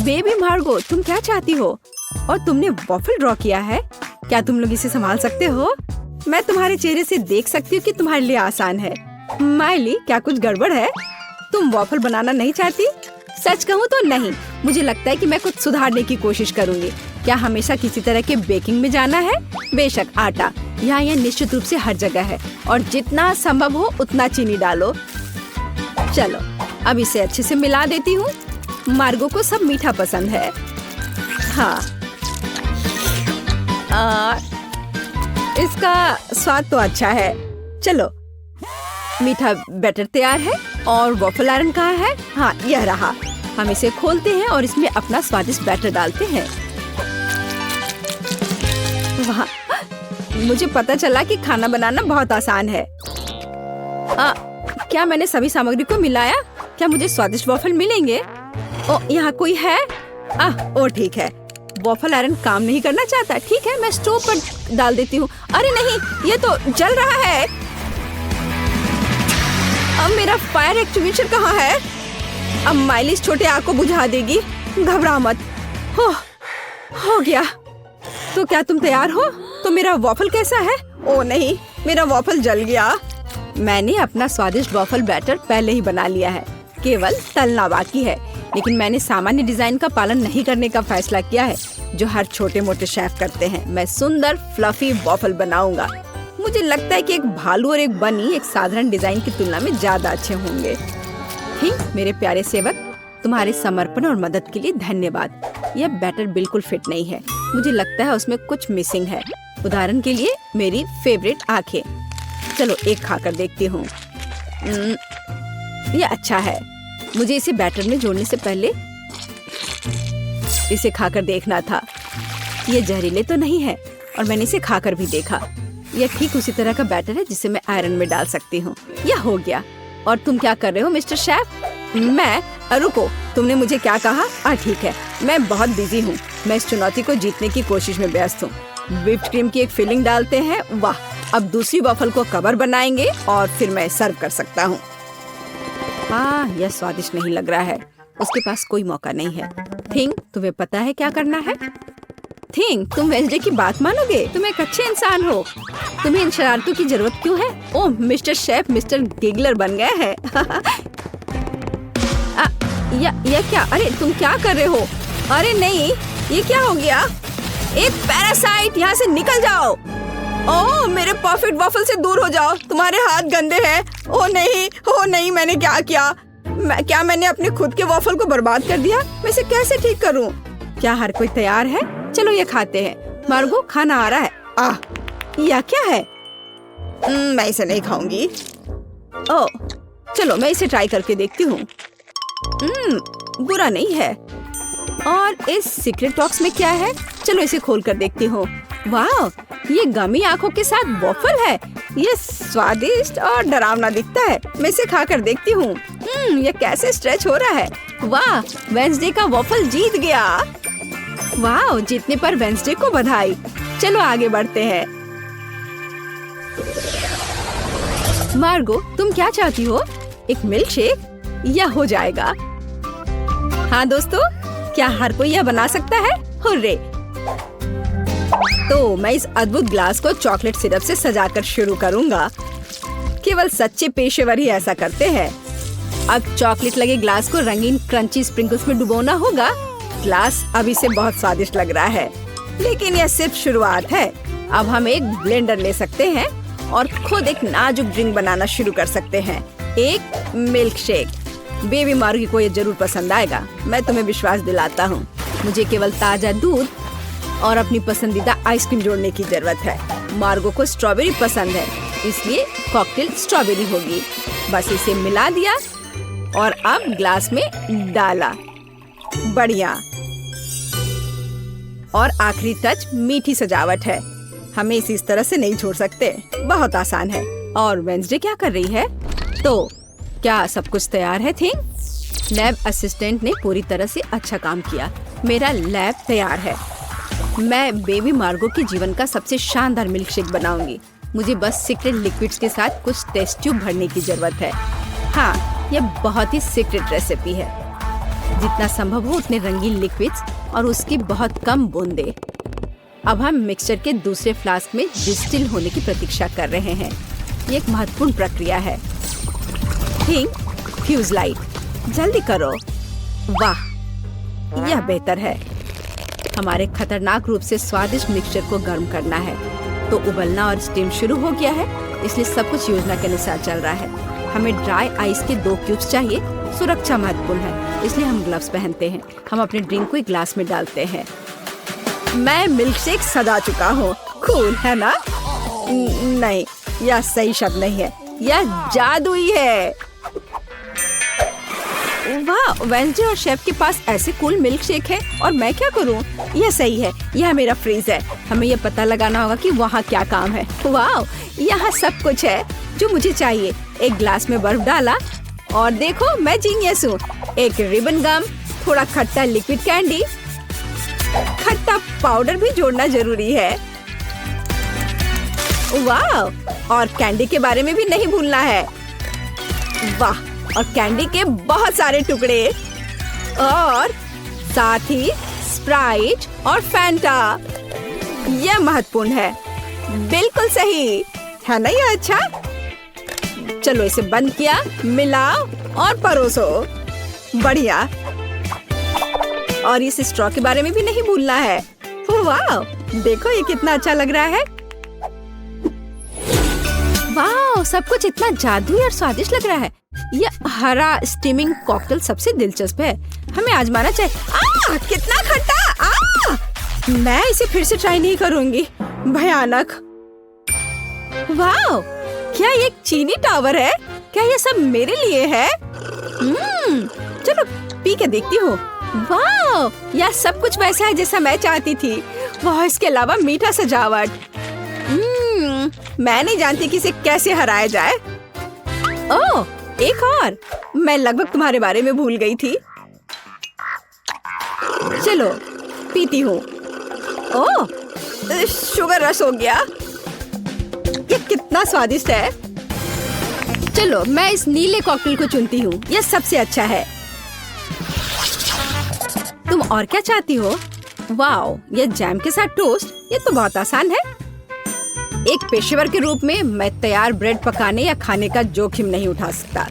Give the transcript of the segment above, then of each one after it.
Baby मार्गो, तुम क्या चाहती हो? और तुमने वॉफल ड्रॉ किया है? क्या तुम लोग इसे संभाल सकते हो? मैं तुम्हारे चेहरे से देख सकती हूँ कि तुम्हारे लिए आसान है। माइली, क्या कुछ गड़बड़ है? तुम वॉफल बनाना नहीं चाहती? सच कहूँ तो नहीं। मुझे लगता है कि मैं कुछ सुधारने की कोशिश करूँगी। क्या हमेशा किसी तरह के बेकिंग में जाना है? बेशक, आटा यहाँ निश्चित रूप से हर जगह है और जितना संभव हो उतना चीनी डालो। चलो, अब इसे अच्छे से मिला देती हूँ। मार्गो को सब मीठा पसंद है। हाँ, इसका स्वाद तो अच्छा है। चलो, मीठा बैटर तैयार है और वॉफल आयरन कहाँ है? हाँ, यह रहा। हम इसे खोलते हैं और इसमें अपना स्वादिष्ट बैटर डालते हैं। वाह, मुझे पता चला कि खाना बनाना बहुत आसान है। क्या मैंने सभी सामग्री को मिलाया? क्या मुझे स्वादिष्ट वॉफल मिलेंगे? ओ, यहाँ कोई है? ओ ठीक है। वॉफल आयरन काम नहीं करना चाहता। ठीक है, मैं स्टोव पर डाल देती हूँ। अरे नहीं, ये तो जल रहा है। अब मेरा फायर एक्सटिंग्विशर कहाँ है? अब माइली इस छोटे आग को बुझा देगी। घबरा मत। हो गया। तो क्या तुम तैयार हो? तो मेरा वॉफल कैसा है? ओ नहीं, मेरा वॉफल जल गया। मैंने अपना स्वादिष्ट वॉफल बैटर पहले ही बना लिया है, केवल तलना बाकी है। लेकिन मैंने सामान्य डिजाइन का पालन नहीं करने का फैसला किया है, जो हर छोटे मोटे शेफ करते हैं। मैं सुंदर फ्लफी वॉफल बनाऊंगा। मुझे लगता है कि एक भालू और एक बनी एक साधारण डिजाइन की तुलना में ज्यादा अच्छे होंगे। मेरे प्यारे सेवक, तुम्हारे समर्पण और मदद के लिए धन्यवाद। यह बैटर बिल्कुल फिट नहीं है। मुझे लगता है उसमें कुछ मिसिंग है। उदाहरण के लिए मेरी फेवरेट आंखें। चलो, एक खाकर देखती हूँ। यह अच्छा है। मुझे इसे बैटर में जोड़ने से पहले इसे खाकर देखना था। यह जहरीले तो नहीं है और मैंने इसे खाकर भी देखा। यह ठीक उसी तरह का बैटर है जिसे मैं आयरन में डाल सकती हूँ। यह हो गया। और तुम क्या कर रहे हो मिस्टर शेफ? मैं? रुको, तुमने मुझे क्या कहा? ठीक है, मैं बहुत बिजी हूँ। मैं इस चुनौती को जीतने की कोशिश में व्यस्त हूँ। व्हिप्ड क्रीम की एक फिलिंग डालते हैं। वाह, अब दूसरी वॉफल को कवर बनाएंगे और फिर मैं सर्व कर सकता हूँ। हाँ, यह स्वादिष्ट नहीं लग रहा है। उसके पास कोई मौका नहीं है। थिंग, तुम्हें पता है क्या करना है? थिंग, तुम वेंसडे की बात मानोगे? तुम एक अच्छे इंसान हो। तुम्हें इन शरारतों की जरूरत क्यों है? ओह, मिस्टर शेफ मिस्टर गिगलर बन गए हैं। या क्या? अरे तुम क्या कर रहे हो? अरे नहीं, ये क्या हो गया? एक पैरासाइट, यहाँ से निकल जाओ। ओह, मेरे परफेक्ट वॉफल से दूर हो जाओ। तुम्हारे हाथ गंदे हैं। ओह नहीं, मैंने क्या किया? क्या मैंने अपने खुद के वॉफल को बर्बाद कर दिया? मैं इसे कैसे ठीक करूं? क्या हर कोई तैयार है? चलो, ये खाते हैं। मार्गो, खाना आ रहा है। यह क्या है? मैं इसे नहीं खाऊंगी। ओह, चलो मैं इसे ट्राई करके देखती हूँ। बुरा नहीं है। और इस सीक्रेट बॉक्स में क्या है? चलो इसे खोल कर देखती हूँ। वाह, ये गमी आंखों के साथ वॉफल है। ये स्वादिष्ट और डरावना दिखता है। मैं इसे खा कर देखती हूँ। ये कैसे स्ट्रेच हो रहा है। वाह, वेंसडे का वॉफल जीत गया। वाह, जीतने पर वेंसडे को बधाई। चलो आगे बढ़ते हैं। मार्गो, तुम क्या चाहती हो? एक मिल्क शेक? यह हो जाएगा। हाँ दोस्तों, क्या हर कोई यह बना सकता है? हुर्रे! तो मैं इस अद्भुत ग्लास को चॉकलेट सिरप से सजाकर शुरू करूंगा। केवल सच्चे पेशेवर ही ऐसा करते हैं। अब चॉकलेट लगे ग्लास को रंगीन क्रंची स्प्रिंकल्स में डुबोना होगा। ग्लास अभी से बहुत स्वादिष्ट लग रहा है, लेकिन यह सिर्फ शुरुआत है। अब हम एक ब्लेंडर ले सकते हैं और खुद एक नाजुक ड्रिंक बनाना शुरू कर सकते हैं। एक मिल्क शेक। बेबी मार्गी को ये जरूर पसंद आएगा, मैं तुम्हें विश्वास दिलाता हूँ। मुझे केवल ताजा दूध और अपनी पसंदीदा आइसक्रीम जोड़ने की जरूरत है। मार्गो को स्ट्रॉबेरी पसंद है, इसलिए कॉकटेल स्ट्रॉबेरी होगी। बस इसे मिला दिया और अब ग्लास में डाला। बढ़िया। और आखिरी टच मीठी सजावट है। हमें इसे इस तरह से नहीं छोड़ सकते। बहुत आसान है। और वेंसडे क्या कर रही है? तो क्या सब कुछ तैयार है? थिंग, लैब असिस्टेंट ने पूरी तरह से अच्छा काम किया। मेरा लैब तैयार है। मैं बेबी मार्गो के जीवन का सबसे शानदार मिल्क शेक बनाऊंगी। मुझे बस सीक्रेट लिक्विड्स के साथ कुछ टेस्ट ट्यूब भरने की जरूरत है। हाँ, यह बहुत ही सीक्रेट रेसिपी है। जितना संभव हो उतने रंगीन लिक्विड्स और उसकी बहुत कम बूंदें। अब हम मिक्सचर के दूसरे फ्लास्क में डिस्टिल होने की प्रतीक्षा कर रहे हैं। ये एक महत्वपूर्ण प्रक्रिया है। थिंक फ्यूज लाइट, जल्दी करो। वाह, यह बेहतर है। हमारे खतरनाक रूप से स्वादिष्ट मिक्सचर को गर्म करना है। तो उबलना और स्टीम शुरू हो गया है, इसलिए सब कुछ योजना के अनुसार चल रहा है। हमें ड्राई आइस के 2 क्यूब्स चाहिए। सुरक्षा महत्वपूर्ण है, इसलिए हम ग्लव्स पहनते हैं। हम अपने ड्रिंक को एक ग्लास में डालते हैं। मैं मिल्कशेक सजा चुका हूँ। कूल है ना? नहीं, यह सही शब्द नहीं है, यह जादुई है। वाह, वेंसडे और शेफ के पास ऐसे कूल मिल्कशेक है और मैं क्या करूं? यह सही है, यह मेरा फ्रीज है। हमें यह पता लगाना होगा कि वहाँ क्या काम है। वाह, यहाँ सब कुछ है जो मुझे चाहिए। एक ग्लास में बर्फ डाला और देखो मैं जीनियस हूँ। एक रिबन गम, थोड़ा खट्टा लिक्विड कैंडी, खट्टा पाउडर भी जोड़ना जरूरी है। वाह, और कैंडी के बारे में भी नहीं भूलना है। वाह, और कैंडी के बहुत सारे टुकड़े और साथ ही स्प्राइट और फैंटा। यह महत्वपूर्ण है। बिल्कुल सही है ना? यह अच्छा। चलो इसे बंद किया, मिलाओ और परोसो। बढ़िया। और इस स्ट्रॉ के बारे में भी नहीं भूलना है। वाह, देखो ये कितना अच्छा लग रहा है। वाह, सब कुछ इतना जादुई और स्वादिष्ट लग रहा है। यह हरा स्टीमिंग कॉकटेल सबसे दिलचस्प है। हमें आजमाना चाहिए। कितना खट्टा! मैं इसे फिर से ट्राई नहीं करूंगी। भयानक। वाह, क्या ये एक चीनी टावर है? क्या ये सब मेरे लिए है? चलो पी के देखती हूँ। वाह, यह सब कुछ वैसा है जैसा मैं चाहती थी। वाह, इसके अलावा मीठा सजावट। मैं नहीं जानती कि इसे कैसे हराया जाए। ओह, एक और। मैं लगभग तुम्हारे बारे में भूल गई थी। चलो पीती हूँ। ओह, शुगर रश हो गया। ये कितना स्वादिष्ट है। चलो मैं इस नीले कॉकटेल को चुनती हूँ। यह सबसे अच्छा है। तुम और क्या चाहती हो? वाओ, यह जैम के साथ टोस्ट। ये तो बहुत आसान है। एक पेशेवर के रूप में मैं तैयार ब्रेड पकाने या खाने का जोखिम नहीं उठा सकता।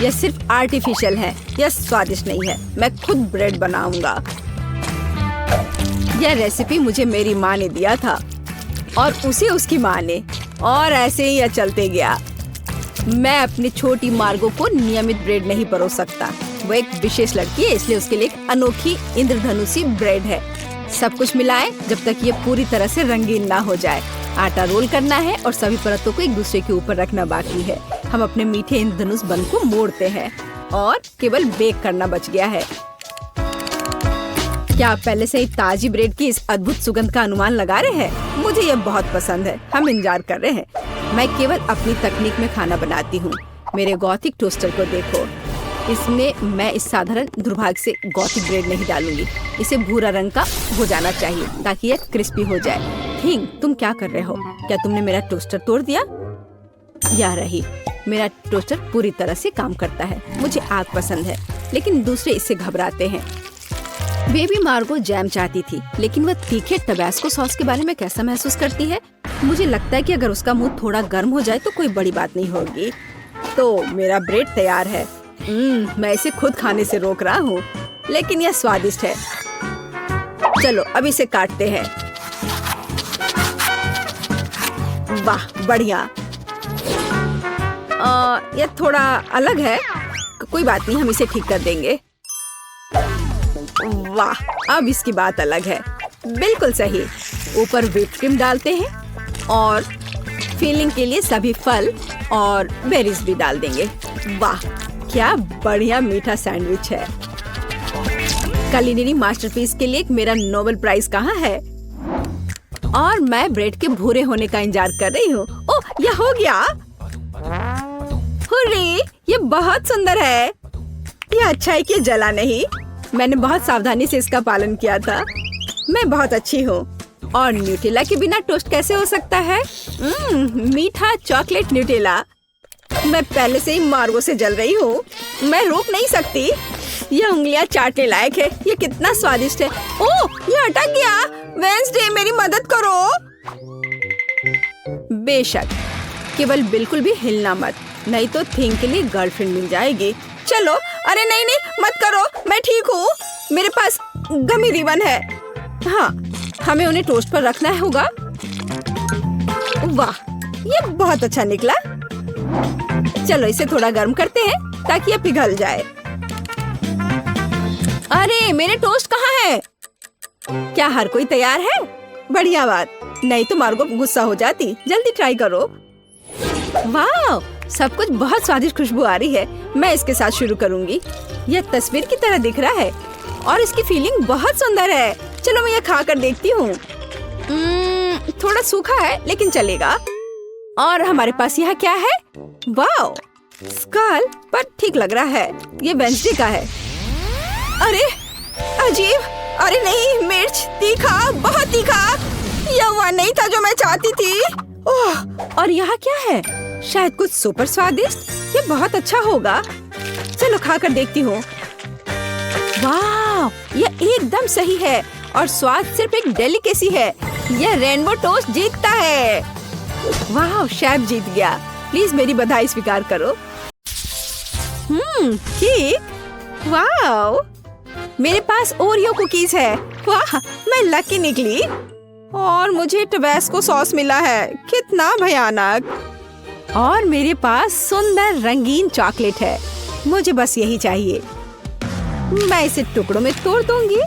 यह सिर्फ आर्टिफिशियल है, यह स्वादिष्ट नहीं है। मैं खुद ब्रेड बनाऊंगा। यह रेसिपी मुझे मेरी माँ ने दिया था और उसे उसकी माँ ने, और ऐसे ही यह चलते गया। मैं अपनी छोटी मार्गो को नियमित ब्रेड नहीं परोस सकता। वो एक विशेष लड़की है, इसलिए उसके लिए एक अनोखी इंद्रधनुषी ब्रेड है। सब कुछ मिलाएं जब तक ये पूरी तरह से रंगीन ना हो जाए। आटा रोल करना है और सभी परतों को एक दूसरे के ऊपर रखना बाकी है। हम अपने मीठे इंद्रधनुष बन को मोड़ते हैं और केवल बेक करना बच गया है। क्या आप पहले से ही ताजी ब्रेड की इस अद्भुत सुगंध का अनुमान लगा रहे हैं? मुझे यह बहुत पसंद है। हम इंतजार कर रहे हैं। मैं केवल अपनी तकनीक में खाना बनाती हूँ। मेरे गॉथिक टोस्टर को देखो। इसमें मैं इस साधारण दुर्भाग्य से गॉथिक ब्रेड नहीं डालूंगी। इसे भूरा रंग का हो जाना चाहिए ताकि यह क्रिस्पी हो जाए। थिंग, तुम क्या कर रहे हो? क्या तुमने मेरा टोस्टर तोड़ दिया? या रही, मेरा टोस्टर पूरी तरह से काम करता है। मुझे आग पसंद है, लेकिन दूसरे इससे घबराते हैं। बेबी मार्गो जैम चाहती थी, लेकिन वह तीखे टबैस्को सॉस के बारे में कैसा महसूस करती है? मुझे लगता है कि अगर उसका मुंह थोड़ा गर्म हो जाए तो कोई बड़ी बात नहीं होगी। तो मेरा ब्रेड तैयार है। मैं इसे खुद खाने से रोक रहा हूँ, लेकिन यह स्वादिष्ट है। चलो अब इसे काटते हैं। वाह, बढ़िया। यह थोड़ा अलग है। कोई बात नहीं, हम इसे ठीक कर देंगे। वाह, अब इसकी बात अलग है। बिल्कुल सही। ऊपर व्हिप क्रीम डालते हैं और फिलिंग के लिए सभी फल और बेरीज भी डाल देंगे। वाह, क्या बढ़िया मीठा सैंडविच है। कुलिनरी मास्टरपीस के लिए मेरा नोबेल प्राइज कहाँ है? और मैं ब्रेड के भूरे होने का इंतजार कर रही हूँ। ओह, यह हो गया। हुर्रे, ये बहुत सुंदर है। यह अच्छा है कि जला नहीं। मैंने बहुत सावधानी से इसका पालन किया था। मैं बहुत अच्छी हूँ। और न्यूटेला के बिना टोस्ट कैसे हो सकता है? मीठा चॉकलेट न्यूटेला। मैं पहले से ही मार्गो से जल रही हूँ। मैं रोक नहीं सकती। ये उंगलियां चाटने लायक है। ये कितना स्वादिष्ट है। ओह, ये अटक गया। वेंसडे मेरी मदद करो। बेशक, केवल बिल्कुल भी हिलना मत, नहीं तो थिंग के लिए गर्लफ्रेंड मिल जाएगी। चलो। अरे नहीं नहीं, मत करो, मैं ठीक हूँ। मेरे पास गमी रिबन है। हाँ, हमें उन्हें टोस्ट पर रखना होगा। वाह, ये बहुत अच्छा निकला। चलो इसे थोड़ा गर्म करते हैं ताकि ये पिघल जाए। अरे मेरे टोस्ट कहाँ है? क्या हर कोई तैयार है? बढ़िया बात, नहीं तो मार्गो गुस्सा हो जाती। जल्दी ट्राई करो। वाह, सब कुछ बहुत स्वादिष्ट खुशबू आ रही है। मैं इसके साथ शुरू करूंगी। यह तस्वीर की तरह दिख रहा है और इसकी फीलिंग बहुत सुंदर है। चलो मैं यह खा कर देखती हूँ। थोड़ा सूखा है लेकिन चलेगा। और हमारे पास यहाँ क्या है? वाह, स्कल, पर ठीक लग रहा है। ये वेंसडे का है। अरे अजीब। अरे नहीं, मिर्च तीखा, बहुत तीखा। यह वह नहीं था जो मैं चाहती थी। ओह, और यहाँ क्या है? शायद कुछ सुपर स्वादिष्ट। ये बहुत अच्छा होगा। चलो खाकर देखती हूँ। वाह, यह एकदम सही है और स्वाद सिर्फ एक डेलिकेसी है। यह रेनबो टोस्ट जीतता है। वाह, शेफ जीत गया। प्लीज मेरी बधाई स्वीकार करो। केक। वाह, मेरे पास ओरियो कुकीज है। वाह, मैं लकी निकली। और मुझे टबैस्को सॉस मिला है। कितना भयानक। और मेरे पास सुंदर रंगीन चॉकलेट है। मुझे बस यही चाहिए। मैं इसे टुकड़ों में तोड़ दूंगी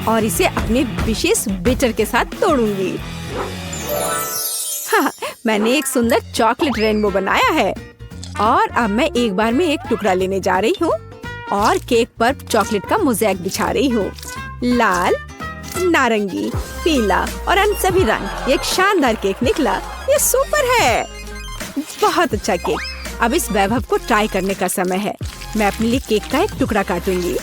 और इसे अपने विशेष बिटर के साथ तोड़ूंगी। हाँ, मैंने एक सुंदर चॉकलेट रेनबो बनाया है। और अब मैं एक बार में एक टुकड़ा लेने जा रही हूँ और केक पर चॉकलेट का मोज़ेक बिछा रही हूँ। लाल, नारंगी, पीला और अन्य सभी रंग। एक शानदार केक निकला। ये सुपर है। बहुत अच्छा केक। अब इस वैभव को ट्राई करने का समय है। मैं अपने लिए केक का एक टुकड़ा काटूंगी।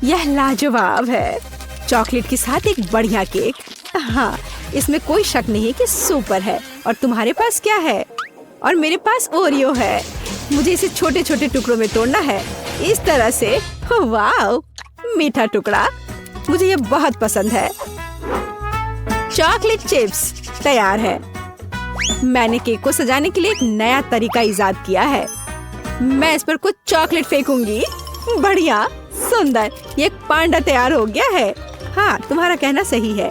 यह लाजवाब है। चॉकलेट के साथ एक बढ़िया केक। हाँ, इसमें कोई शक नहीं कि सुपर है। और तुम्हारे पास क्या है? और मेरे पास ओरियो है। मुझे इसे छोटे छोटे टुकड़ों में तोड़ना है, इस तरह से। वाह, मीठा टुकड़ा। मुझे ये बहुत पसंद है। चॉकलेट चिप्स तैयार है। मैंने केक को सजाने के लिए एक नया तरीका इजाद किया है। मैं इस पर कुछ चॉकलेट फेंकूंगी। बढ़िया, सुंदर। ये एक पांडा तैयार हो गया है। हाँ, तुम्हारा कहना सही है।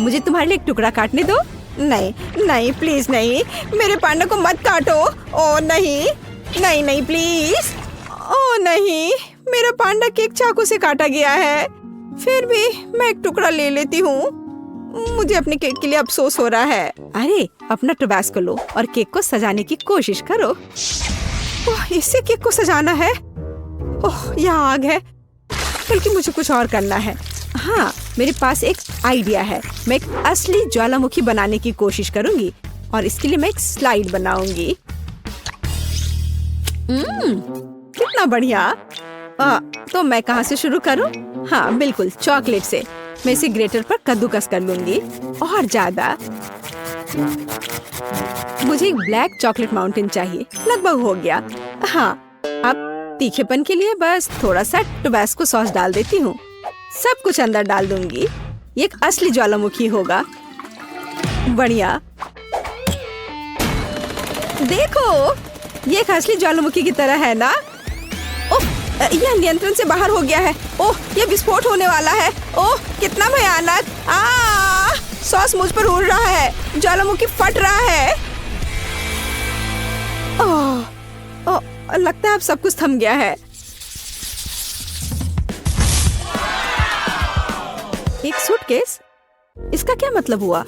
मुझे तुम्हारे लिए एक टुकड़ा काटने दो। नहीं नहीं, प्लीज नहीं, मेरे पांडा को मत काटो। ओ नहीं नहीं नहीं, प्लीज। ओ नहीं, मेरा पांडा केक चाकू से काटा गया है। फिर भी मैं एक टुकड़ा ले लेती हूँ। मुझे अपने केक के लिए अफसोस हो रहा है। अरे, अपना टबैस्को लो और केक को सजाने की कोशिश करो। ओह, इससे केक को सजाना है। ओह, यहाँ आग है। बल्कि मुझे कुछ और करना है। हाँ, मेरे पास एक आइडिया है। मैं एक असली ज्वालामुखी बनाने की कोशिश करूंगी और इसके लिए मैं एक स्लाइड बनाऊंगी। कितना बढ़िया। तो मैं कहाँ से शुरू करूं? हाँ, बिल्कुल, चॉकलेट से। मैं इसे ग्रेटर पर कद्दूकस कर लूंगी। और ज्यादा। मुझे एक ब्लैक चॉकलेट माउंटेन चाहिए। लगभग हो गया। हाँ, अब तीखेपन के लिए बस थोड़ा सा टबैस्को सॉस डाल देती हूँ। सब कुछ अंदर डाल दूंगी। ये एक असली ज्वालामुखी होगा। बढ़िया। देखो, ये एक असली ज्वालामुखी की तरह है ना? ओह, यह नियंत्रण से बाहर हो गया है। ओह, यह विस्फोट होने वाला है। ओह, कितना भयानक। सॉस मुझ पर उड़ रहा है। ज्वालामुखी फट रहा है। ओह, लगता है अब सब कुछ थम गया है। एक सूटकेस? इसका क्या मतलब हुआ?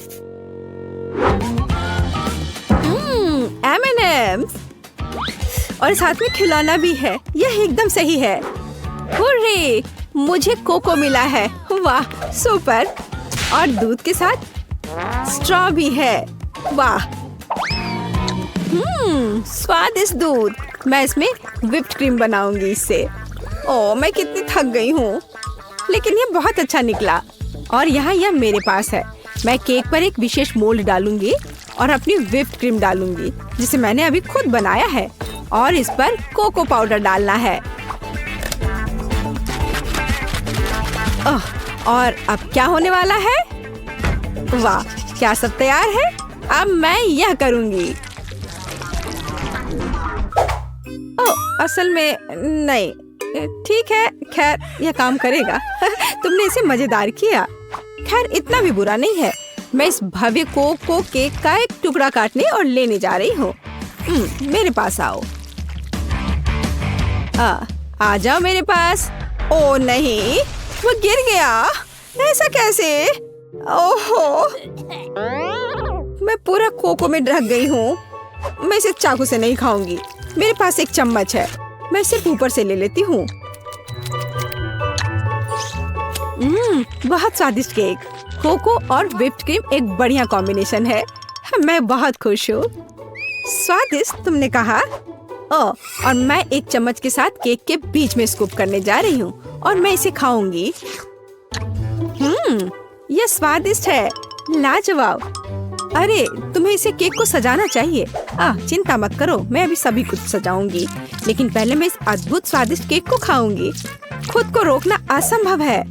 M&M's और साथ में खिलौना भी है। यह एकदम सही है। हुर्रे, मुझे कोको मिला है। वाह, सुपर। और दूध के साथ स्ट्रॉ भी है। वाह, स्वादिष्ट दूध। मैं इसमें व्हिप्ड क्रीम बनाऊंगी इससे। ओह, मैं कितनी थक गई हूँ, लेकिन ये बहुत अच्छा निकला। और यहाँ यह मेरे पास है। मैं केक पर एक विशेष मोल्ड डालूंगी और अपनी व्हिप्ड क्रीम डालूंगी जिसे मैंने अभी खुद बनाया है और इस पर कोको पाउडर डालना है। और अब क्या होने वाला है? वाह, क्या सब तैयार है? अब मैं यह करूंगी। ओह, असल में नहीं, ठीक है, खैर यह काम करेगा। तुमने इसे मजेदार किया। खैर इतना भी बुरा नहीं है। मैं इस भव्य कोको केक का एक टुकड़ा काटने और लेने जा रही हूँ। मेरे पास आओ। आ जाओ मेरे पास। ओ नहीं, वो गिर गया। ऐसा कैसे? ओहो, मैं पूरा कोको में ढक गई हूँ। मैं इसे चाकू से नहीं खाऊंगी। मेरे पास एक चम्मच है, मैं सिर्फ ऊपर से ले लेती हूँ। बहुत स्वादिष्ट केक। कोको और व्हिप्ड क्रीम एक बढ़िया कॉम्बिनेशन है। मैं बहुत खुश हूँ। स्वादिष्ट तुमने कहा? और मैं एक चम्मच के साथ केक के बीच में स्कूप करने जा रही हूँ और मैं इसे खाऊंगी। यह स्वादिष्ट है, लाजवाब। अरे तुम्हें इसे केक को सजाना चाहिए। चिंता मत करो, मैं अभी सभी कुछ सजाऊंगी, लेकिन पहले मैं इस अद्भुत स्वादिष्ट केक को खाऊंगी। खुद को रोकना असंभव है।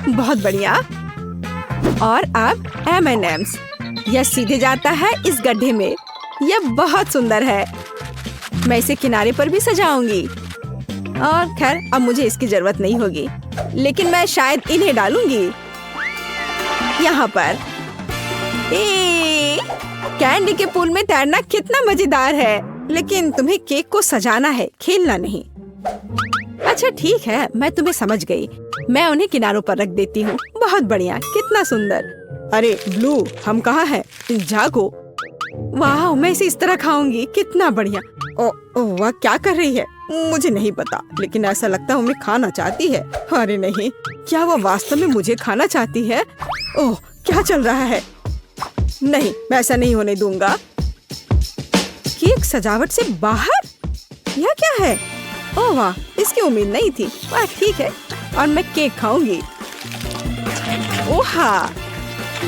बहुत बढ़िया। और अब M&M's। यह सीधे जाता है इस गड्ढे में। यह बहुत सुंदर है। मैं इसे किनारे पर भी सजाऊंगी। और खैर अब मुझे इसकी जरूरत नहीं होगी, लेकिन मैं शायद इन्हें डालूंगी यहाँ पर। कैंडी के पूल में तैरना कितना मजेदार है, लेकिन तुम्हें केक को सजाना है, खेलना नहीं। अच्छा ठीक है, मैं तुम्हें समझ गई। मैं उन्हें किनारों पर रख देती हूँ। बहुत बढ़िया, कितना सुंदर। अरे ब्लू, हम कहाँ हैं? जागो। वाह, मैं इसे इस तरह खाऊंगी, कितना बढ़िया। वह क्या कर रही है? मुझे नहीं पता, लेकिन ऐसा लगता है उन्हें खाना चाहती है। अरे नहीं, क्या वह वास्तव में मुझे खाना चाहती है? ओह, क्या चल रहा है? नहीं, मैं ऐसा नहीं होने दूंगा। केक सजावट से बाहर? यह क्या है? ओह वाह, इसकी उम्मीद नहीं थी। वाह ठीक है, और मैं केक खाऊंगी। ओहा,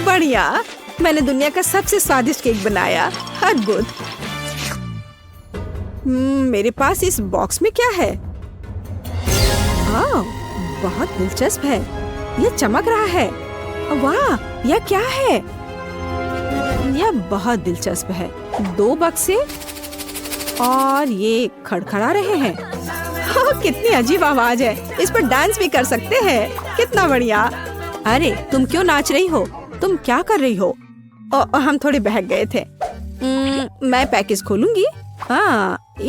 बढ़िया। मैंने दुनिया का सबसे स्वादिष्ट केक बनाया। अद्भुत। मेरे पास इस बॉक्स में क्या है? बहुत दिलचस्प है। यह चमक रहा है। वाह, यह क्या है? यह बहुत दिलचस्प है। 2 बक्से और ये खड़खड़ा रहे हैं। कितनी अजीब आवाज है। इस पर डांस भी कर सकते हैं। कितना बढ़िया। अरे तुम क्यों नाच रही हो? तुम क्या कर रही हो? हम थोड़े बहक गए थे। मैं पैकेज खोलूंगी।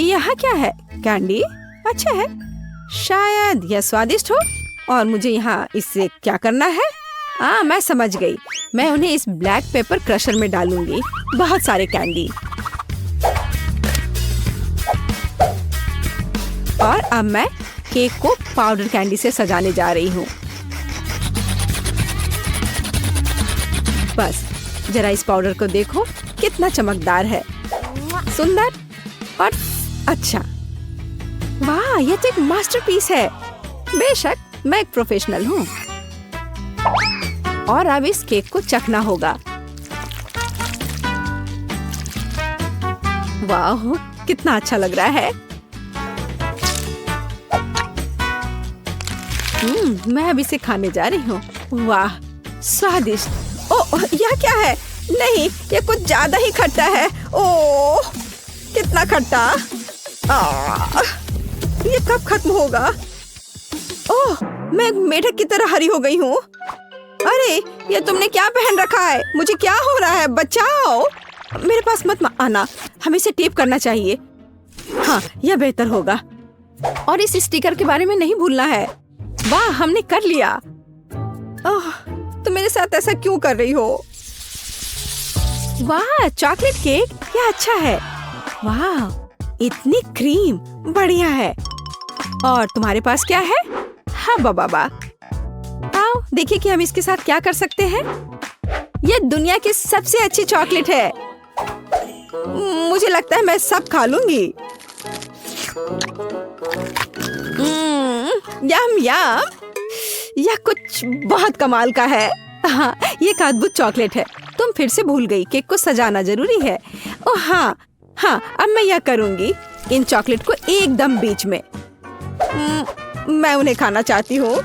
यहाँ क्या है? कैंडी? अच्छा है, शायद यह स्वादिष्ट हो। और मुझे यहाँ इससे क्या करना है? मैं समझ गई। मैं उन्हें इस ब्लैक पेपर क्रशर में डालूंगी। बहुत सारे कैंडी। और अब मैं केक को पाउडर कैंडी से सजाने जा रही हूँ। बस जरा इस पाउडर को देखो, कितना चमकदार है, सुंदर और अच्छा। वाह, यह तो एक मास्टरपीस है। बेशक, मैं एक प्रोफेशनल हूँ। और अब इस केक को चखना होगा। वाह, कितना अच्छा लग रहा है। मैं अब इसे खाने जा रही हूँ। वाह, स्वादिष्ट। ओह, यह क्या है? नहीं, यह कुछ ज्यादा ही खट्टा है। ओह, कितना खट्टा। ये कब खत्म होगा? ओह, मैं एक मेढक की तरह हरी हो गई हूँ। अरे, ये तुमने क्या पहन रखा है? मुझे क्या हो रहा है? बचाओ। मेरे पास मत आना, हमें इसे टेप करना चाहिए। हाँ, यह बेहतर होगा। और इस स्टिकर के बारे में नहीं भूलना है। वाह, हमने कर लिया। ओह, तुम मेरे साथ ऐसा क्यों कर रही हो? वाह, चॉकलेट केक, यह अच्छा है। वाह, इतनी क्रीम, बढ़िया है। और तुम्हारे पास क्या है? हाँ बाबा, आओ देखिए कि हम इसके साथ क्या कर सकते हैं। यह दुनिया की सबसे अच्छी चॉकलेट है। मुझे लगता है मैं सब खा लूंगी। यम यम, यह कुछ बहुत कमाल का है। हाँ, ये एक अद्भुत चॉकलेट है। तुम फिर से भूल गई, केक को सजाना जरूरी है। ओह हाँ हाँ, अब मैं यह करूँगी, इन चॉकलेट को एकदम बीच में। मैं उन्हें खाना चाहती हूँ।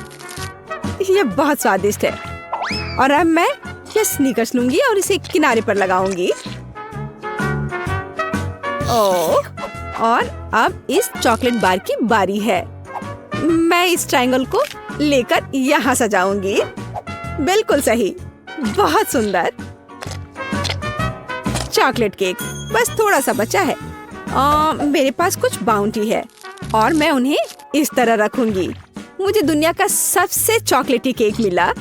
ये बहुत स्वादिष्ट है। और अब मैं ये स्नीकर्स लूंगी और इसे किनारे पर लगाऊंगी। ओह, और अब इस चॉकलेट बार की बारी है। मैं इस ट्रायंगल को लेकर यहाँ सजाऊंगी। बिल्कुल सही, बहुत सुंदर चॉकलेट केक। बस थोड़ा सा बचा है। मेरे पास कुछ बाउंटी है और मैं उन्हें इस तरह रखूंगी। मुझे दुनिया का सबसे चॉकलेटी केक मिला।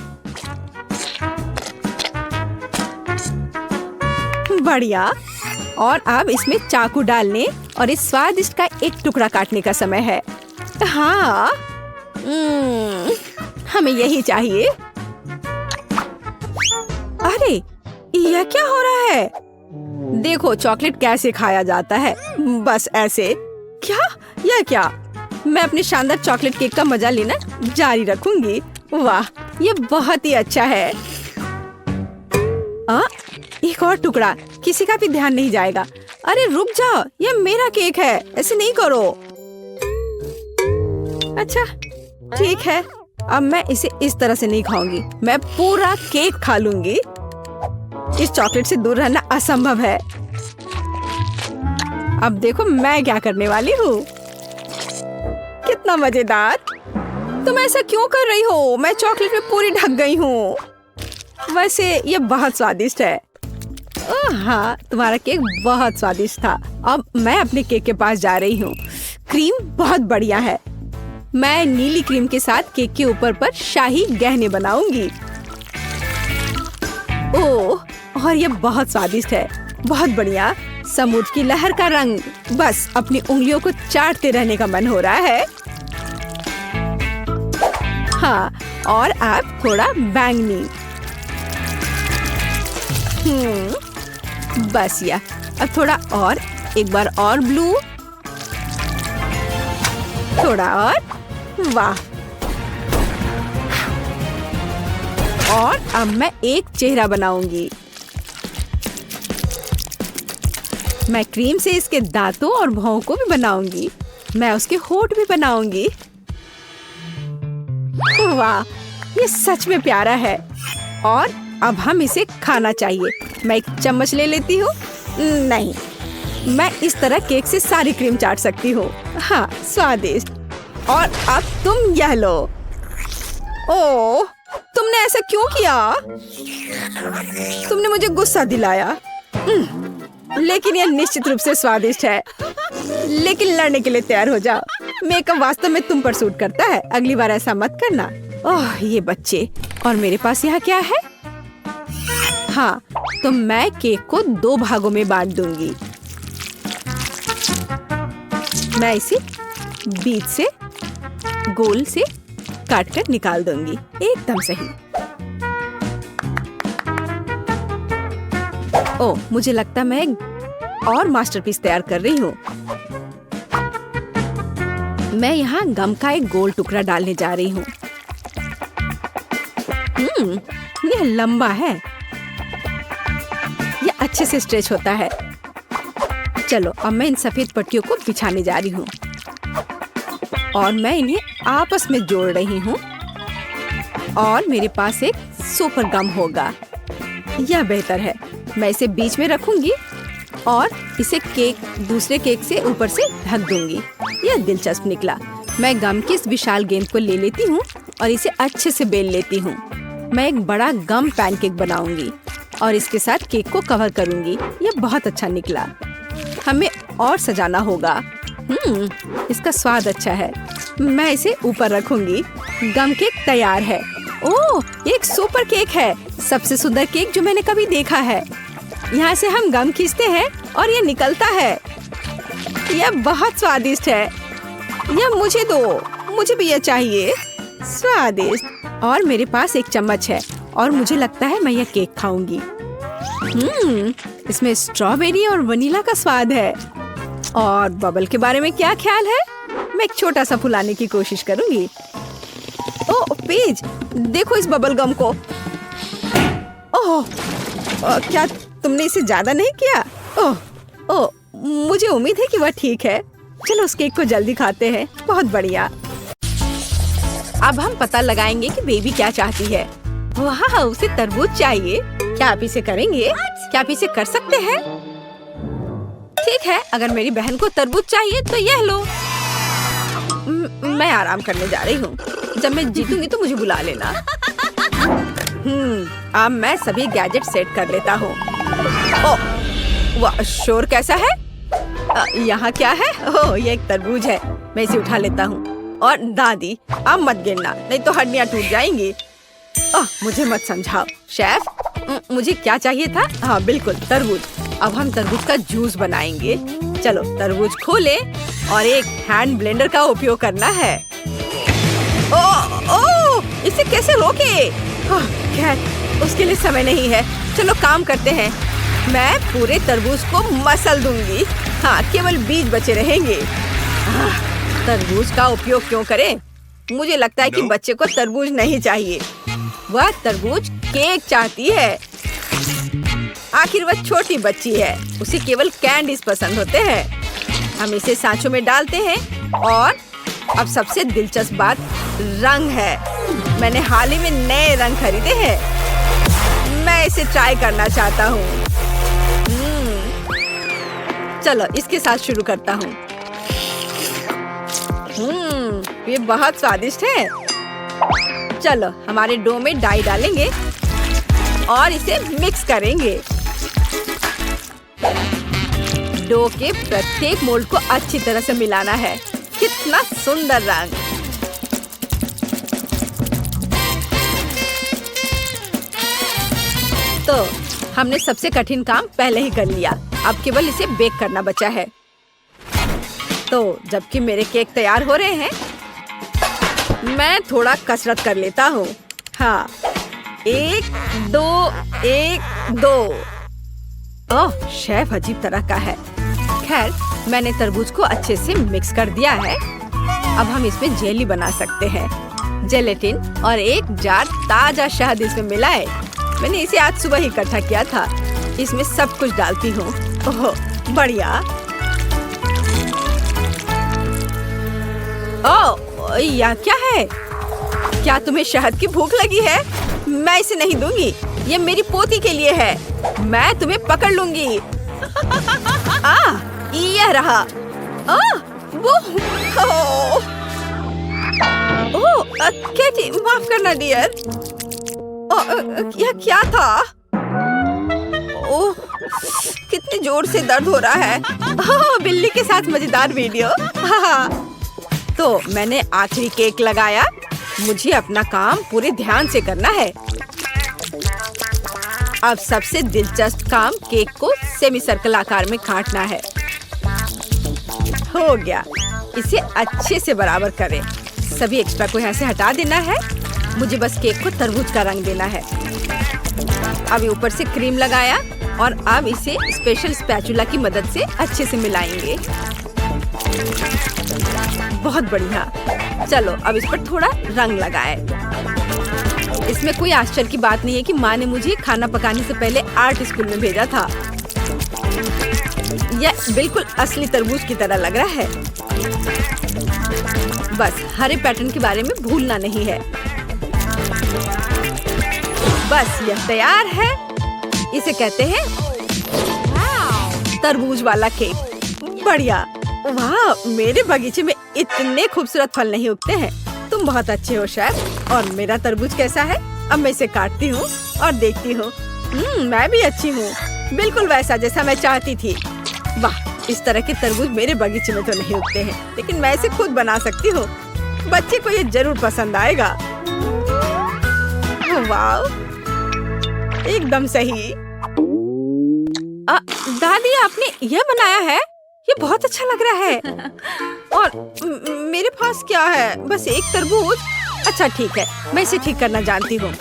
बढ़िया। और अब इसमें चाकू डालने और इस स्वादिष्ट का एक टुकड़ा काटने का समय है। हाँ, हमें यही चाहिए। अरे, यह क्या हो रहा है? देखो चॉकलेट कैसे खाया जाता है, बस ऐसे। क्या? यह क्या? मैं अपने शानदार चॉकलेट केक का मजा लेना जारी रखूंगी। वाह, ये बहुत ही अच्छा है। एक और टुकड़ा, किसी का भी ध्यान नहीं जाएगा। अरे रुक जाओ, ये मेरा केक है, ऐसे नहीं करो। अच्छा ठीक है, अब मैं इसे इस तरह से नहीं खाऊंगी। मैं पूरा केक खा लूंगी। इस चॉकलेट से दूर रहना असंभव है। अब देखो मैं क्या करने वाली हूँ। कितना मजेदार। तुम ऐसा क्यों कर रही हो? मैं चॉकलेट में पूरी ढक गई हूँ। वैसे ये बहुत स्वादिष्ट है। हाँ, तुम्हारा केक बहुत स्वादिष्ट था। अब मैं अपने केक के पास जा रही हूँ। क्रीम बहुत बढ़िया है। मैं नीली क्रीम के साथ केक के ऊपर पर शाही गहने बनाऊंगी। ओह, और ये बहुत स्वादिष्ट है। बहुत बढ़िया। समुद्र की लहर का रंग। बस अपनी उंगलियों को चाटते रहने का मन हो रहा है। हाँ, और अब थोड़ा बैंगनी। बस या, अब थोड़ा और, एक बार और ब्लू, थोड़ा और। वाह। और अब मैं एक चेहरा बनाऊंगी। मैं क्रीम से इसके दांतों और भौं को भी बनाऊंगी। मैं उसके होंठ भी बनाऊंगी। वाह, ये सच में प्यारा है। और अब हम इसे खाना चाहिए। मैं एक चम्मच ले लेती हूँ। नहीं, मैं इस तरह केक से सारी क्रीम चाट सकती हूँ। हाँ, स्वादिष्ट। और अब तुम यह लो। ओह, तुमने ऐसा क्यों किया? तुमने मुझे गुस्सा दिलाया। लेकिन यह निश्चित रूप से स्वादिष्ट है। लेकिन लड़ने के लिए तैयार हो जाओ। मेकअप वास्तव में तुम पर सूट करता है। अगली बार ऐसा मत करना। ओह, ये बच्चे। और मेरे पास यहाँ क्या है? हाँ, तो मैं केक को 2 भागों में बांट दूंगी। मैं इसे बीच से गोल से काटकर निकाल दूंगी। एकदम सही। ओह, मुझे लगता मैं एक और मास्टरपीस तैयार कर रही हूँ। मैं यहाँ गम का एक गोल टुकड़ा डालने जा रही हूँ। यह लंबा है। यह अच्छे से स्ट्रेच होता है। चलो, अब मैं इन सफेद पट्टियों को बिछाने जा रही हूँ और मैं इन्हें आपस में जोड़ रही हूँ। और मेरे पास एक सुपर गम होगा। यह बेहतर है। मैं इसे बीच में रखूंगी और इसे केक दूसरे केक से ऊपर से ढक दूंगी। यह दिलचस्प निकला। मैं गम की इस विशाल गेंद को ले लेती हूँ और इसे अच्छे से बेल लेती हूँ। मैं एक बड़ा गम पैनकेक बनाऊंगी और इसके साथ केक को कवर करूंगी। यह बहुत अच्छा निकला। हमें और सजाना होगा। इसका स्वाद अच्छा है। मैं इसे ऊपर रखूंगी। गम केक तैयार है। ओह, ये एक सुपर केक है। सबसे सुंदर केक जो मैंने कभी देखा है। यहाँ से हम गम खींचते हैं और ये निकलता है। यह बहुत स्वादिष्ट है। यह मुझे दो, मुझे भी यह चाहिए। स्वादिष्ट। और मेरे पास एक चम्मच है और मुझे लगता है मैं यह केक खाऊंगी। इसमें स्ट्रॉबेरी और वनीला का स्वाद है। और बबल के बारे में क्या ख्याल है? मैं एक छोटा सा फुलाने की कोशिश करूंगी। ओह पेज, देखो इस बबल गम को। ओह, क्या तुमने इसे ज्यादा नहीं किया? ओह, ओह, मुझे उम्मीद है कि वह ठीक है। चलो उस केक को जल्दी खाते हैं। बहुत बढ़िया। अब हम पता लगाएंगे कि बेबी क्या चाहती है। वाह, उसे तरबूज चाहिए। क्या आप इसे करेंगे? क्या आप इसे कर सकते हैं? ठीक है, अगर मेरी बहन को तरबूज चाहिए तो यह लो। मैं आराम करने जा रही हूँ। जब मैं जीतूंगी तो मुझे बुला लेना। अब मैं सभी गैजेट सेट कर लेता हूँ। ओह, वाह, शोर कैसा है? यहाँ क्या है? ओह, ये एक तरबूज है। मैं इसे उठा लेता हूँ। और दादी, अब मत गिरना, नहीं तो हड्डियाँ टूट जाएंगी। मुझे मत समझाओ। शेफ, मुझे क्या चाहिए था? हाँ बिल्कुल, तरबूज। अब हम तरबूज का जूस बनाएंगे। चलो तरबूज खोले और एक हैंड ब्लेंडर का उपयोग करना है। ओह, इसे कैसे रोके? खैर, उसके लिए समय नहीं है। चलो काम करते हैं। मैं पूरे तरबूज को मसल दूंगी। हाँ, केवल बीज बचे रहेंगे। तरबूज का उपयोग क्यों करें? मुझे लगता है कि बच्चे को तरबूज नहीं चाहिए। वह तरबूज केक चाहती है। आखिर वह छोटी बच्ची है, उसे केवल कैंडीज पसंद होते हैं। हम इसे सांचों में डालते हैं और अब सबसे दिलचस्प बात रंग है। मैंने हाल ही में नए रंग खरीदे हैं। मैं इसे ट्राई करना चाहता हूँ। चलो इसके साथ शुरू करता हूँ। ये बहुत स्वादिष्ट है। चलो हमारे डो में डाई डालेंगे और इसे मिक्स करेंगे। डो के प्रत्येक मोल्ड को अच्छी तरह से मिलाना है। कितना सुंदर रंग। तो हमने सबसे कठिन काम पहले ही कर लिया। अब केवल इसे बेक करना बचा है। तो जबकि मेरे केक तैयार हो रहे हैं, मैं थोड़ा कसरत कर लेता हूँ। हाँ, 1 2 1 2। ओह, शेफ अजीब तरह का है। खैर, मैंने तरबूज को अच्छे से मिक्स कर दिया है। अब हम इसमें जेली बना सकते हैं। जेलेटिन और एक जार ताजा शहद इसमें मिलाए। मैंने इसे आज सुबह ही इकट्ठा किया था। इसमें सब कुछ डालती हूँ। ओह, बढ़िया। ओह, यह क्या है? क्या तुम्हें शहद की भूख लगी है? मैं इसे नहीं दूंगी। ये मेरी पोती के लिए है। मैं तुम्हें पकड़ लूंगी। यह रहा। कैटी, माफ करना डियर। यह क्या था? ओह, कितने जोर से दर्द हो रहा है। बिल्ली के साथ मजेदार वीडियो। तो मैंने आखिरी केक लगाया। मुझे अपना काम पूरे ध्यान से करना है। अब सबसे दिलचस्प काम केक को सेमी सर्कल आकार में काटना है। हो गया। इसे अच्छे से बराबर करें। सभी एक्स्ट्रा को यहाँ से हटा देना है। मुझे बस केक को तरबूज का रंग देना है। अब ऊपर से क्रीम लगाया और अब इसे स्पेशल स्पैचुला की मदद से अच्छे से मिलाएंगे। बहुत बढ़िया। चलो अब इस पर थोड़ा रंग लगाए। इसमें कोई आश्चर्य की बात नहीं है कि माँ ने मुझे खाना पकाने से पहले आर्ट स्कूल में भेजा था। यह बिल्कुल असली तरबूज की तरह लग रहा है। बस हरे पैटर्न के बारे में भूलना नहीं है। बस यह तैयार है। इसे कहते हैं तरबूज वाला केक। बढ़िया। वाह, मेरे बगीचे में इतने खूबसूरत फल नहीं उगते हैं। तुम बहुत अच्छे हो शेफ। और मेरा तरबूज कैसा है? अब मैं इसे काटती हूँ और देखती हूँ। मैं भी अच्छी हूँ, बिल्कुल वैसा जैसा मैं चाहती थी। वाह, इस तरह के तरबूज मेरे बगीचे में तो नहीं उगते हैं, लेकिन मैं इसे खुद बना सकती हूँ। बच्चे को ये जरूर पसंद आएगा। वाह, एकदम सही। दादी, आपने यह बनाया है? ये बहुत अच्छा लग रहा है। और मेरे पास क्या है? बस एक तरबूज। अच्छा ठीक है, मैं इसे ठीक करना जानती हूँ।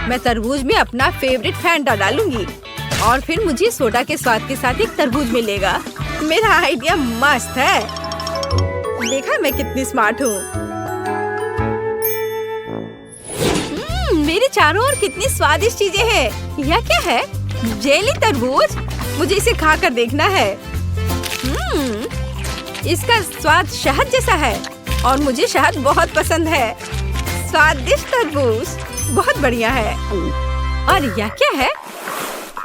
मैं तरबूज में अपना फेवरेट फैंटा डालूंगी और फिर मुझे सोडा के स्वाद के साथ एक तरबूज मिलेगा। मेरा आइडिया मस्त है। देखा मैं कितनी स्मार्ट हूँ। मेरे चारों ओर कितनी स्वादिष्ट चीजें हैं। यह क्या है? जेली तरबूज। मुझे इसे खाकर देखना है। इसका स्वाद शहद जैसा है और मुझे शहद बहुत पसंद है। स्वादिष्ट तरबूज बहुत बढ़िया है। और यह क्या है?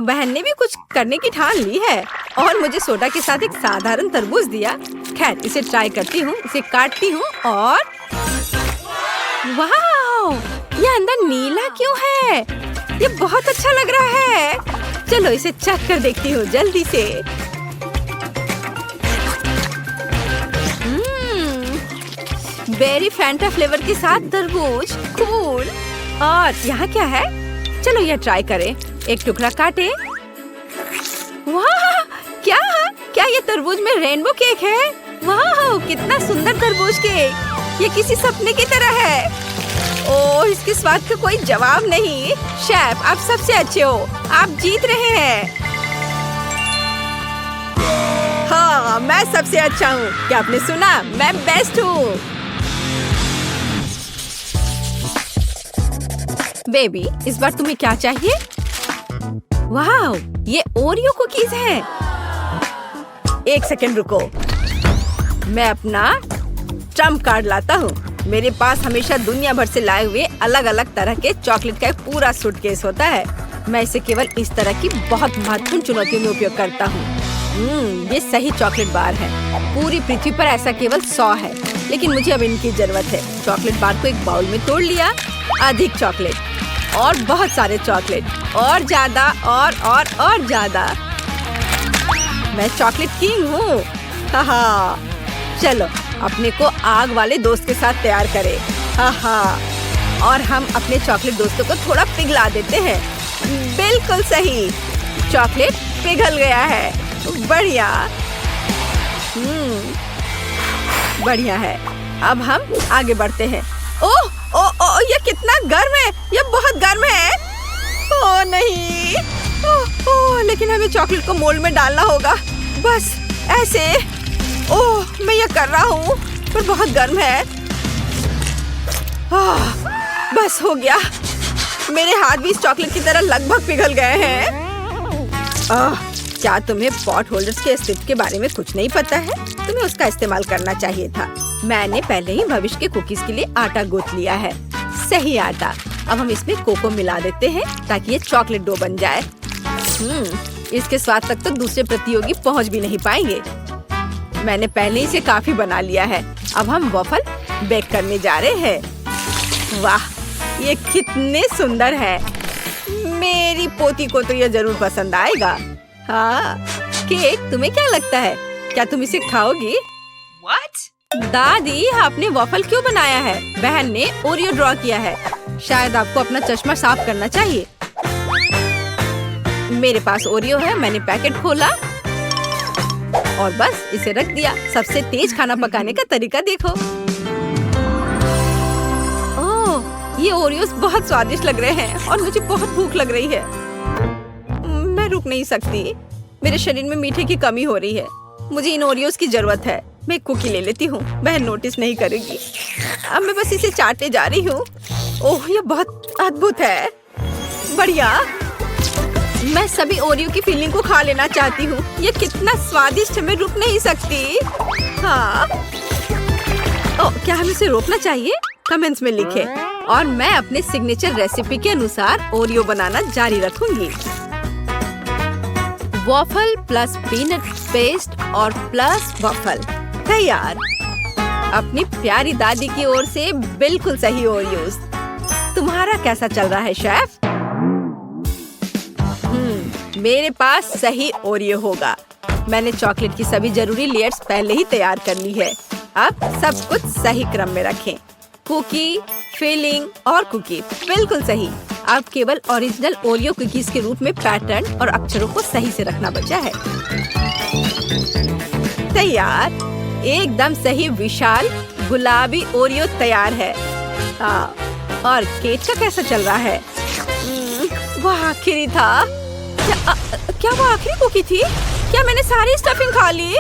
बहन ने भी कुछ करने की ठान ली है और मुझे सोडा के साथ एक साधारण तरबूज दिया। खैर, इसे ट्राई करती हूँ। इसे काटती हूँ और वाह! ये अंदर नीला क्यों है? ये बहुत अच्छा लग रहा है। चलो इसे चख कर देखती हूँ जल्दी से। बेरी फैंटा फ्लेवर के साथ तरबूज, कूल। और यहाँ क्या है? चलो यह ट्राई करें। एक टुकड़ा काटे। वाह! क्या ये तरबूज में रेनबो केक है? वाह! कितना सुंदर तरबूज केक। ये किसी सपने की तरह है। ओह, इसके स्वाद का कोई जवाब नहीं। शेफ, आप सबसे अच्छे हो। आप जीत रहे हैं। हाँ, मैं सबसे अच्छा हूँ। क्या आपने सुना? मैं बेस्ट हूँ। बेबी, इस बार तुम्हें क्या चाहिए? वाह! ये ओरियो कुकीज हैं। एक सेकंड रुको। मैं अपना ट्रम्प कार्ड लाता हूँ। मेरे पास हमेशा दुनिया भर से लाए हुए अलग अलग तरह के चॉकलेट का एक पूरा सूटकेस होता है। मैं इसे केवल इस तरह की बहुत महत्वपूर्ण चुनौतियों में उपयोग करता हूँ। ये सही चॉकलेट बार है। पूरी पृथ्वी पर ऐसा केवल 100 है, लेकिन मुझे अब इनकी जरूरत है। चॉकलेट बार को एक बाउल में तोड़ लिया। अधिक चॉकलेट और बहुत सारे चॉकलेट और ज्यादा और ज्यादा। मैं चॉकलेट किंग हूँ। हाहा। चलो अपने को आग वाले दोस्त के साथ तैयार करें। हाहा। और हम अपने चॉकलेट दोस्तों को थोड़ा पिघला देते हैं। बिल्कुल सही। चॉकलेट पिघल गया है। बढ़िया। बढ़िया है। अब हम आगे बढ़ते हैं। ओह, ये कितना गर्म है। ये बहुत गर्म है। ओह नहीं। ओह, लेकिन हमें चॉकलेट को मोल्ड में डालना होगा। बस ऐसे। ओह, मैं ये कर रहा हूँ, पर बहुत गर्म है। बस हो गया। मेरे हाथ भी इस चॉकलेट की तरह लगभग पिघल गए हैं। क्या तुम्हें पॉट होल्डर्स के अस्तित्व के बारे में कुछ नहीं पता है? तुम्हें उसका इस्तेमाल करना चाहिए था। मैंने पहले ही भविष्य के कुकीज के लिए आटा गूंथ लिया है। सही आटा। अब हम इसमें कोको मिला देते हैं ताकि ये चॉकलेट डो बन जाए। इसके स्वाद तक तो दूसरे प्रतियोगी पहुंच भी नहीं पाएंगे। मैंने पहले ही इसे काफी बना लिया है। अब हम वॉफल बेक करने जा रहे हैं। वाह, ये कितने सुंदर है। मेरी पोती को तो ये जरूर पसंद आएगा। हाँ, केक, तुम्हें क्या लगता है? क्या तुम इसे खाओगी? What? दादी, आपने वॉफल क्यों बनाया है? बहन ने ओरियो ड्रॉ किया है। शायद आपको अपना चश्मा साफ करना चाहिए। मेरे पास ओरियो है। मैंने पैकेट खोला और बस इसे रख दिया। सबसे तेज खाना पकाने का तरीका देखो। ओह, ये ओरियोस बहुत स्वादिष्ट लग रहे हैं और मुझे बहुत भूख लग रही है। मैं रुक नहीं सकती। मेरे शरीर में मीठे की कमी हो रही है। मुझे इन ओरियोस की जरूरत है। मैं एक कुकी ले लेती हूँ। बहन नोटिस नहीं करेगी। अब मैं बस इसे चाटने जा रही हूँ। ओह, ये बहुत अद्भुत है। बढ़िया। मैं सभी ओरियो की फीलिंग को खा लेना चाहती हूँ। ये कितना स्वादिष्ट है। मैं रुक नहीं सकती। हाँ। ओह, क्या हमें इसे रोकना चाहिए? कमेंट्स में लिखें। और मैं अपने सिग्नेचर रेसिपी के अनुसार ओरियो बनाना जारी रखूंगी। वॉफल प्लस पीनट पेस्ट और प्लस वॉफल तैयार। अपनी प्यारी दादी की ओर से बिल्कुल सही ओरियोस। तुम्हारा कैसा चल रहा है शेफ? मेरे पास सही ओरियो होगा। मैंने चॉकलेट की सभी जरूरी लेयर्स पहले ही तैयार कर ली है। अब सब कुछ सही क्रम में रखें। कुकी, फिलिंग और कुकी बिल्कुल सही। अब केवल ओरिजिनल ओरियो कुकीज के रूप में पैटर्न और अक्षरों को सही से रखना बचा है। तैयार। एकदम सही विशाल गुलाबी ओरियो तैयार है। और केक का कैसा चल रहा है? वह आखिरी था। क्या वो आखिरी कुकी थी? क्या मैंने सारी स्टफिंग खा ली?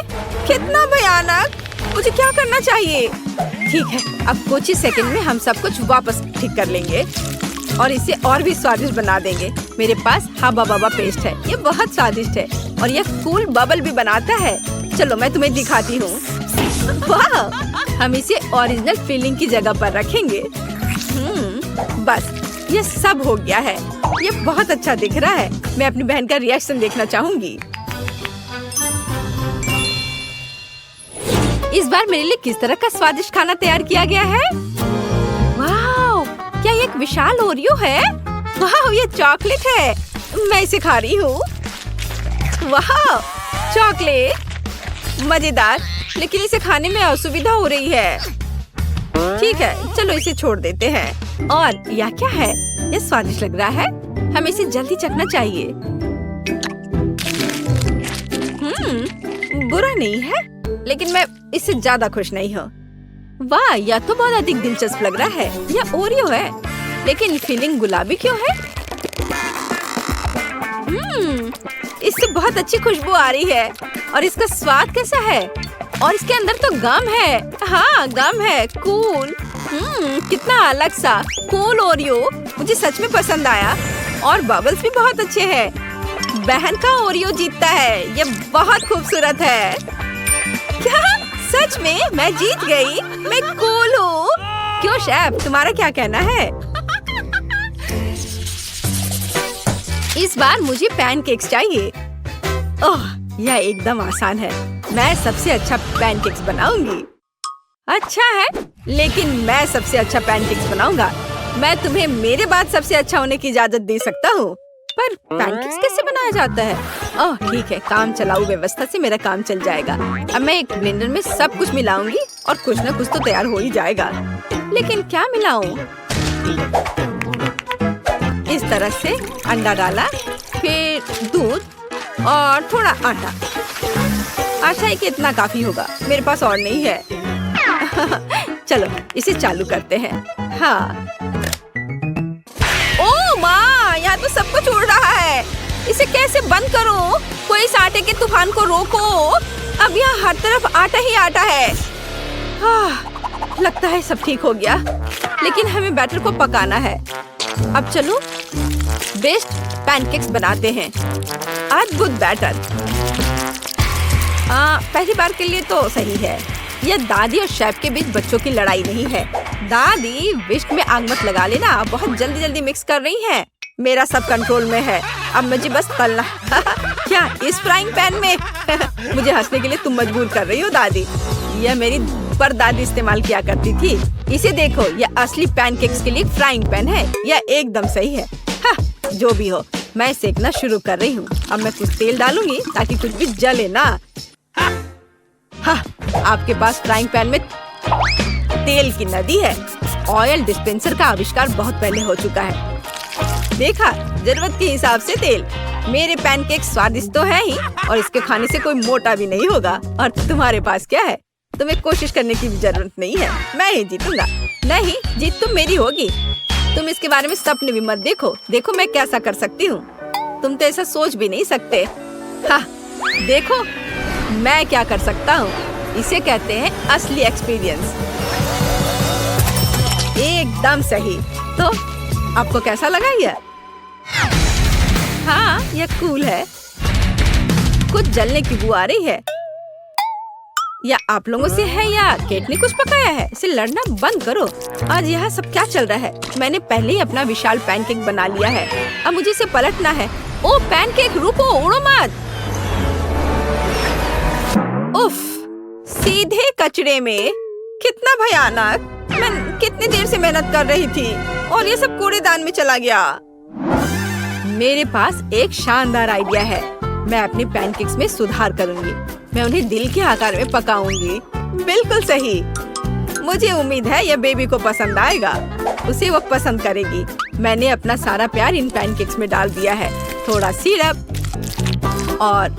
कितना भयानक। मुझे क्या करना चाहिए? ठीक है, अब कुछ ही सेकंड में हम सब कुछ वापस ठीक कर लेंगे। और इसे और भी स्वादिष्ट बना देंगे। मेरे पास हब्बा बब्बा पेस्ट है, ये बहुत स्वादिष्ट है और ये कूल बबल भी बनाता है। चलो मैं तुम्हें दिखाती हूँ। वाह, हम इसे ओरिजिनल फिलिंग की जगह पर रखेंगे। बस ये सब हो गया है। ये बहुत अच्छा दिख रहा है। मैं अपनी बहन का रिएक्शन देखना चाहूंगी। इस बार मेरे लिए किस तरह का स्वादिष्ट खाना तैयार किया गया है? वाह, क्या ये एक विशाल ओरियो है? वाह, ये चॉकलेट है। मैं इसे खा रही हूँ। वाह, चॉकलेट मजेदार, लेकिन इसे खाने में असुविधा हो रही है। ठीक है, चलो इसे छोड़ देते हैं। और यह क्या है? ये स्वादिष्ट लग रहा है। हमें इसे जल्दी चखना चाहिए। बुरा नहीं है, लेकिन मैं इससे ज्यादा खुश नहीं हूँ। वाह, यह तो बहुत अधिक दिलचस्प लग रहा है। यह ओरियो है, लेकिन फीलिंग गुलाबी क्यों है? इससे बहुत अच्छी खुशबू आ रही है। और इसका स्वाद कैसा है? और इसके अंदर तो गम है। हाँ, गम है। कूल। कितना अलग सा कूल ओरियो। मुझे सच में पसंद आया। और बबल्स भी बहुत अच्छे हैं। बहन का ओरियो जीतता है। ये बहुत खूबसूरत है। क्या सच में मैं जीत गई? मैं कूल हूँ। क्यों शेफ, तुम्हारा क्या कहना है? इस बार मुझे पैनकेक्स चाहिए। ओह, यह एकदम आसान है। मैं सबसे अच्छा पैनकेक्स बनाऊंगी। अच्छा है, लेकिन मैं सबसे अच्छा पैनकेक्स बनाऊंगा। मैं तुम्हें मेरे बाद सबसे अच्छा होने की इजाजत दे सकता हूँ, पर पैनकेक्स कैसे बनाया जाता है? ओह ठीक है, काम चलाऊ व्यवस्था से मेरा काम चल जाएगा। अब मैं एक ब्लेंडर में सब कुछ मिलाऊंगी और कुछ न कुछ तो तैयार हो ही जाएगा। लेकिन क्या मिलाऊं? इस तरह से अंडा डाला, फिर दूध और थोड़ा आटा। आशा है कि इतना काफी होगा। मेरे पास और नहीं है। चलो इसे चालू करते हैं। हाँ। ओह माँ, यहाँ तो सब कुछ उड़ रहा है। इसे कैसे बंद करूं? कोई इस आटे के तूफान को रोको। अब यहाँ हर तरफ आटा ही आटा है। लगता है सब ठीक हो गया, लेकिन हमें बैटर को पकाना है। अब चलो बेस्ट पैनकेक्स बनाते हैं। अद्भुत बैटर। पहली बार के लिए तो सही है। यह दादी और शेफ के बीच बच्चों की लड़ाई नहीं है। दादी, विस्क में आग मत लगा लेना, बहुत जल्दी जल्दी मिक्स कर रही हैं। मेरा सब कंट्रोल में है। अब मुझे बस तलना। क्या इस फ्राइंग पैन में? मुझे हंसने के लिए तुम मजबूर कर रही हो दादी। यह मेरी परदादी इस्तेमाल किया करती थी। इसे देखो, यह असली पैनकेक्स के लिए फ्राइंग पैन है। यह एकदम सही है। जो भी हो, मैं सेकना शुरू कर रही हूँ। अब मैं कुछ तेल डालूंगी ताकि कुछ भी जले ना। आपके पास फ्राइंग पैन में तेल की नदी है। ऑयल डिस्पेंसर का आविष्कार बहुत पहले हो चुका है। देखा, जरूरत के हिसाब से तेल। मेरे पैनकेक स्वादिष्ट तो है ही, और इसके खाने से कोई मोटा भी नहीं होगा। और तुम्हारे पास क्या है? तुम्हें कोशिश करने की भी जरूरत नहीं है। मैं ही जीतूंगा। नहीं, जीत तुम मेरी होगी। तुम इसके बारे में सपने भी मत देखो। देखो मैं कैसा कर सकती हूँ। तुम तो ऐसा सोच भी नहीं सकते। देखो मैं क्या कर सकता हूँ। इसे कहते हैं असली एक्सपीरियंस। एकदम सही। तो आपको कैसा लगा यह? हाँ, यह कूल है। कुछ जलने की बू आ रही है। या आप लोगों से है या केट ने कुछ पकाया है? इसे लड़ना बंद करो। आज यहाँ सब क्या चल रहा है? मैंने पहले ही अपना विशाल पैनकेक बना लिया है। अब मुझे इसे पलटना है। ओ पैनकेक, रुको, उड़ो मत। उफ, सीधे कचरे में। कितना भयानक। मैं कितनी देर से मेहनत कर रही थी और ये सब कूड़ेदान में चला गया। मेरे पास एक शानदार आइडिया है। मैं अपने पैनकेक्स में सुधार करूंगी। मैं उन्हें दिल के आकार में पकाऊंगी। बिल्कुल सही। मुझे उम्मीद है यह बेबी को पसंद आएगा। उसे वो पसंद करेगी। मैंने अपना सारा प्यार इन पैनकेक्स में डाल दिया है। थोड़ा सिरप और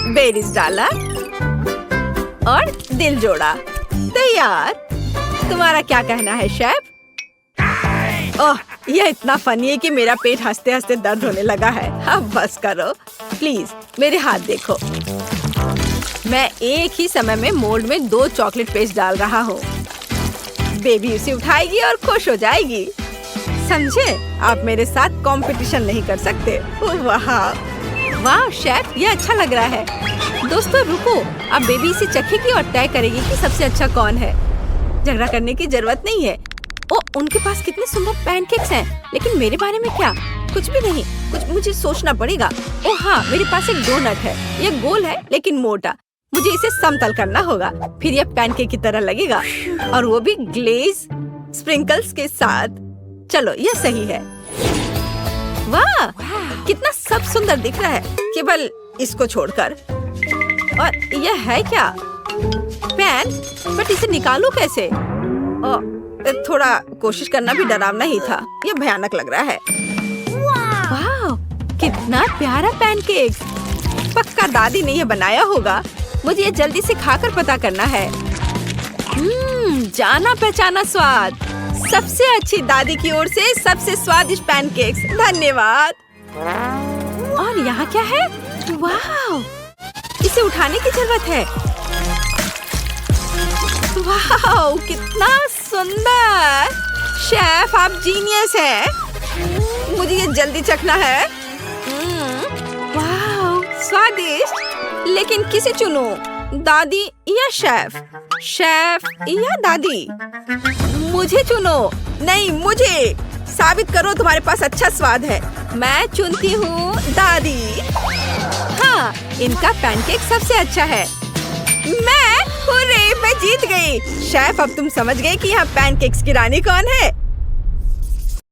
बेरीज डाला और दिल जोड़ा। तैयार। तुम्हारा क्या कहना है शेफ? ओह, यह इतना फनी है कि मेरा पेट हंसते हंसते दर्द होने लगा है। अब बस करो प्लीज, मेरे हाथ देखो। मैं एक ही समय में मोल्ड में 2 चॉकलेट पेस्ट डाल रहा हूँ। बेबी उसे उठाएगी और खुश हो जाएगी। समझे? आप मेरे साथ कंपटीशन नहीं कर सकते। वाह वाह शेफ, ये अच्छा लग रहा है। दोस्तों रुको, अब बेबी इसे चखेगी और तय करेगी कि सबसे अच्छा कौन है। झगड़ा करने की जरूरत नहीं है। ओ, उनके पास कितने सुंदर पैनकेक्स हैं, लेकिन मेरे बारे में क्या? कुछ भी नहीं, कुछ मुझे सोचना पड़ेगा। ओ हाँ, मेरे पास एक डोनट है। ये गोल है लेकिन मोटा। मुझे इसे समतल करना होगा, फिर ये पैनकेक की तरह लगेगा, और वो भी ग्लेज स्प्रिंकल्स के साथ। चलो, ये सही है। वाह, कितना सब सुंदर दिख रहा है, केवल इसको छोड़कर। और यह है क्या? पैन, बट इसे निकालूं कैसे? थोड़ा कोशिश करना भी डरावना ही था। यह भयानक लग रहा है। वाह, कितना प्यारा पैनकेक। पक्का दादी ने यह बनाया होगा। मुझे ये जल्दी से खाकर पता करना है। जाना पहचाना स्वाद। सबसे अच्छी दादी की ओर से सबसे स्वादिष्ट पैनकेक्स। धन्यवाद। और यहाँ क्या है? वाह, इसे उठाने की जरूरत है। वाह, कितना सुंदर। शेफ, आप जीनियस हैं। मुझे ये जल्दी चखना है। वाह, स्वादिष्ट। लेकिन किसे चुनूं? दादी या शेफ? शेफ या दादी? मुझे चुनो। नहीं, मुझे। साबित करो तुम्हारे पास अच्छा स्वाद है। मैं चुनती हूँ दादी। हाँ, इनका पैनकेक सबसे अच्छा है। मैं जीत गई। शेफ, अब तुम समझ गए कि यहाँ पैनकेक्स की रानी कौन है?